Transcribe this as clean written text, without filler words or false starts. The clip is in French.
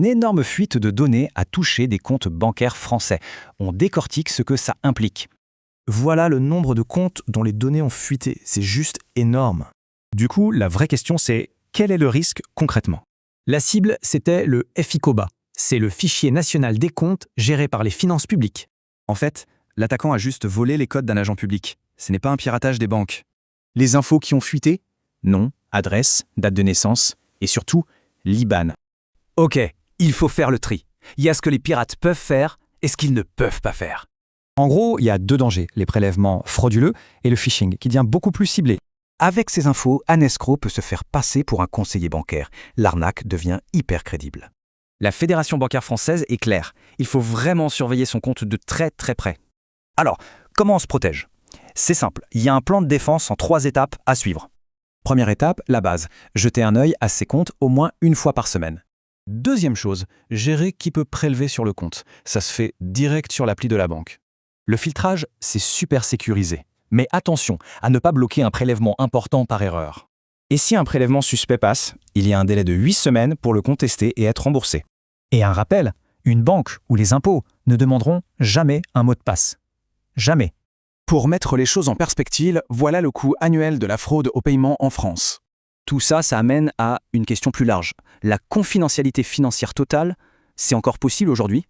Une énorme fuite de données a touché des comptes bancaires français. On décortique ce que ça implique. Voilà le nombre de comptes dont les données ont fuité. C'est juste énorme. Du coup, la vraie question c'est, quel est le risque concrètement? La cible, c'était le FICOBA. C'est le fichier national des comptes géré par les finances publiques. En fait, l'attaquant a juste volé les codes d'un agent public. Ce n'est pas un piratage des banques. Les infos qui ont fuité? Nom, adresse, date de naissance et surtout, l'IBAN. Ok, il faut faire le tri. Il y a ce que les pirates peuvent faire et ce qu'ils ne peuvent pas faire. En gros, il y a deux dangers, les prélèvements frauduleux et le phishing, qui devient beaucoup plus ciblé. Avec ces infos, un escroc peut se faire passer pour un conseiller bancaire. L'arnaque devient hyper crédible. La Fédération bancaire française est claire. Il faut vraiment surveiller son compte de très très près. Alors, comment on se protège? C'est simple, il y a un plan de défense en 3 étapes à suivre. Première étape, la base. Jeter un œil à ses comptes au moins une fois par semaine. Deuxième chose, gérer qui peut prélever sur le compte. Ça se fait direct sur l'appli de la banque. Le filtrage, c'est super sécurisé. Mais attention à ne pas bloquer un prélèvement important par erreur. Et si un prélèvement suspect passe, il y a un délai de 8 semaines pour le contester et être remboursé. Et un rappel, une banque ou les impôts ne demanderont jamais un mot de passe. Jamais. Pour mettre les choses en perspective, voilà le coût annuel de la fraude au paiement en France. Tout ça, ça amène à une question plus large. La confidentialité financière totale, c'est encore possible aujourd'hui?